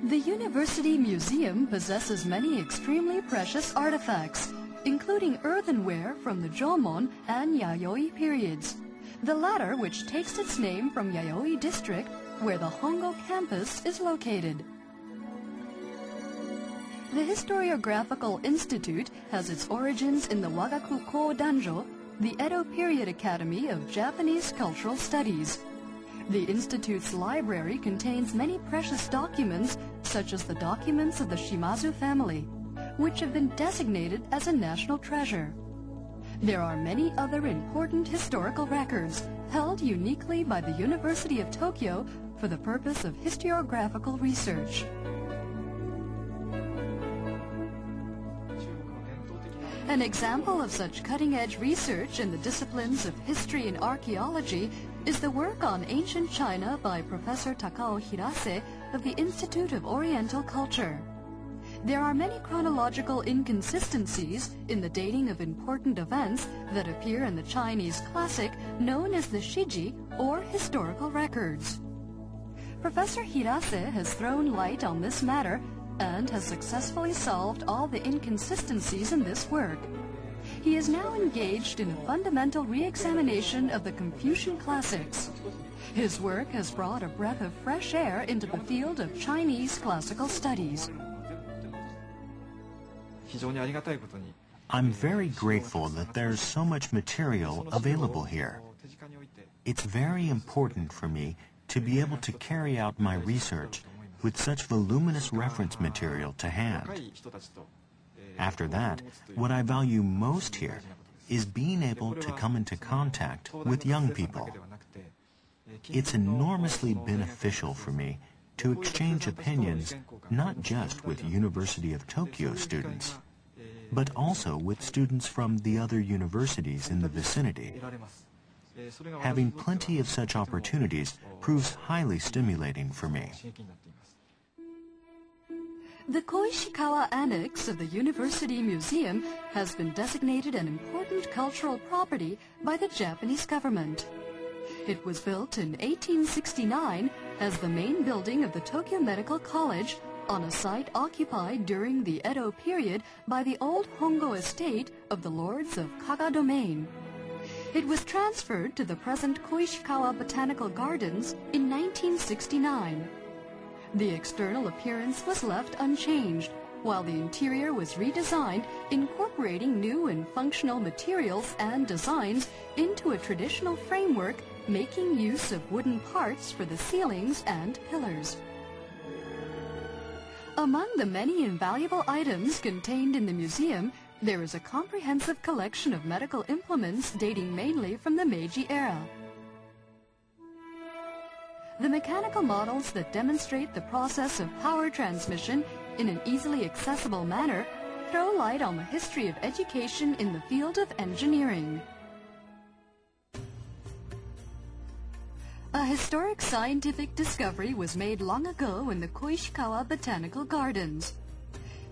The University Museum possesses many extremely precious artifacts, including earthenware from the Jomon and Yayoi periods, the latter which takes its name from Yayoi district, where the Hongo campus is located. The Historiographical Institute has its origins in the Wagaku Danjo, the Edo period academy of Japanese cultural studies. The Institute's library contains many precious documents, such as the documents of the Shimazu family, which have been designated as a national treasure. There are many other important historical records held uniquely by the University of Tokyo for the purpose of historiographical research. An example of such cutting-edge research in the disciplines of history and archaeology is the work on ancient China by Professor Takao Hirase of the Institute of Oriental Culture. There are many chronological inconsistencies in the dating of important events that appear in the Chinese classic known as the Shiji, or historical records. Professor Hirase has thrown light on this matter and has successfully solved all the inconsistencies in this work. He is now engaged in a fundamental re-examination of the Confucian classics. His work has brought a breath of fresh air into the field of Chinese classical studies. I'm very grateful that there's so much material available here. It's very important for me to be able to carry out my research with such voluminous reference material to hand. After that, what I value most here is being able to come into contact with young people. It's enormously beneficial for me to exchange opinions not just with University of Tokyo students, but also with students from the other universities in the vicinity. Having plenty of such opportunities proves highly stimulating for me. The Koishikawa Annex of the University Museum has been designated an important cultural property by the Japanese government. It was built in 1869 as the main building of the Tokyo Medical College on a site occupied during the Edo period by the old Hongo estate of the lords of Kaga domain. It was transferred to the present Koishikawa Botanical Gardens in 1969. The external appearance was left unchanged, while the interior was redesigned, incorporating new and functional materials and designs into a traditional framework, making use of wooden parts for the ceilings and pillars. Among the many invaluable items contained in the museum, there is a comprehensive collection of medical implements dating mainly from the Meiji era. The mechanical models that demonstrate the process of power transmission in an easily accessible manner throw light on the history of education in the field of engineering. A historic scientific discovery was made long ago in the Koishikawa Botanical Gardens.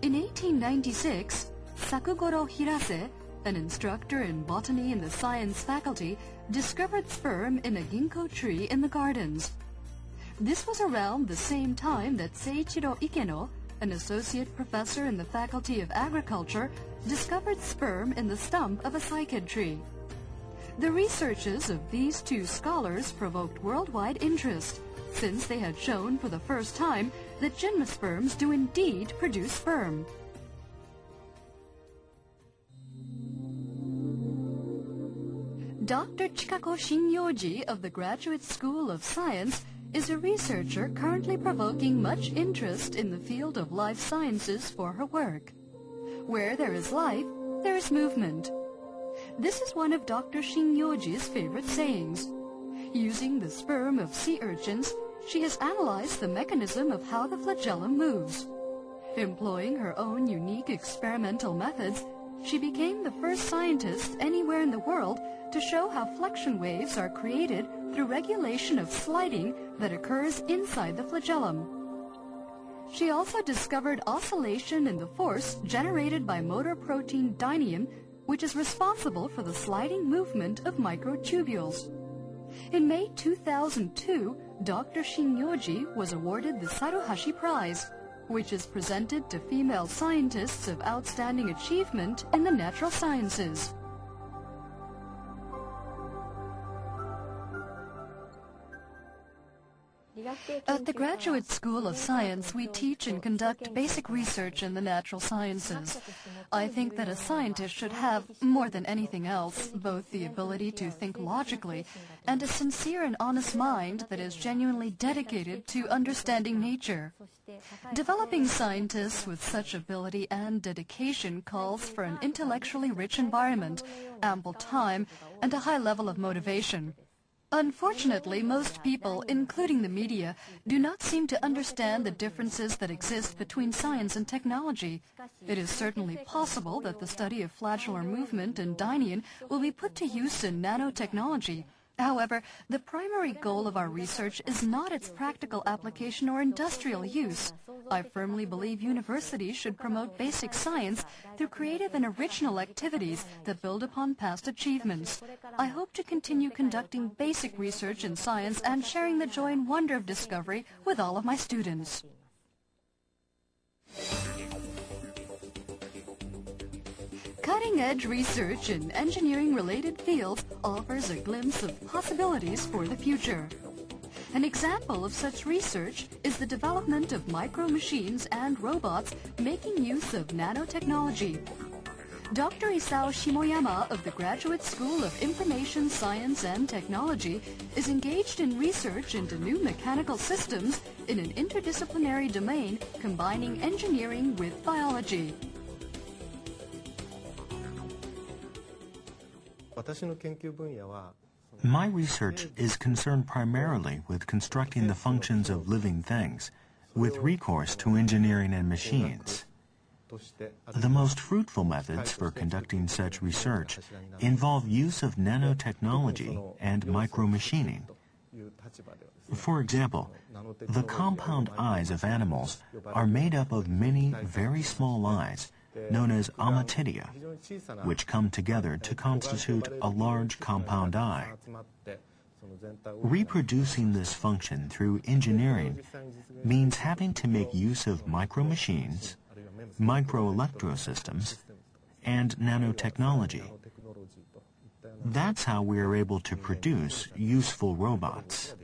In 1896, Sakugoro Hirase, an instructor in botany in the science faculty, discovered sperm in a ginkgo tree in the gardens. This was around the same time that Seiichiro Ikeno, an associate professor in the Faculty of Agriculture, discovered sperm in the stump of a cycad tree. The researches of these two scholars provoked worldwide interest, since they had shown for the first time that gymnosperms do indeed produce sperm. Dr. Chikako Shinyoji of the Graduate School of Science is a researcher currently provoking much interest in the field of life sciences for her work. Where there is life, there is movement. This is one of Dr. Shinyoji's favorite sayings. Using the sperm of sea urchins, she has analyzed the mechanism of how the flagellum moves. Employing her own unique experimental methods, she became the first scientist anywhere in the world to show how flexion waves are created through regulation of sliding that occurs inside the flagellum. She also discovered oscillation in the force generated by motor protein dynein, which is responsible for the sliding movement of microtubules. In May 2002, Dr. Shinyoji was awarded the Saruhashi Prize, which is presented to female scientists of outstanding achievement in the natural sciences. At the Graduate School of Science, we teach and conduct basic research in the natural sciences. I think that a scientist should have, more than anything else, both the ability to think logically and a sincere and honest mind that is genuinely dedicated to understanding nature. Developing scientists with such ability and dedication calls for an intellectually rich environment, ample time, and a high level of motivation. Unfortunately, most people, including the media, do not seem to understand the differences that exist between science and technology. It is certainly possible that the study of flagellar movement in dynein will be put to use in nanotechnology. However, the primary goal of our research is not its practical application or industrial use. I firmly believe universities should promote basic science through creative and original activities that build upon past achievements. I hope to continue conducting basic research in science and sharing the joy and wonder of discovery with all of my students. Cutting-edge research in engineering-related fields offers a glimpse of possibilities for the future. An example of such research is the development of micro-machines and robots making use of nanotechnology. Dr. Isao Shimoyama of the Graduate School of Information Science and Technology is engaged in research into new mechanical systems in an interdisciplinary domain combining engineering with biology. My research is concerned primarily with constructing the functions of living things, with recourse to engineering and machines. The most fruitful methods for conducting such research involve use of nanotechnology and micromachining. For example, the compound eyes of animals are made up of many very small eyes, known as ommatidia, which come together to constitute a large compound eye. Reproducing this function through engineering means having to make use of micro-machines, microelectrosystems, and nanotechnology. That's how we are able to produce useful robots.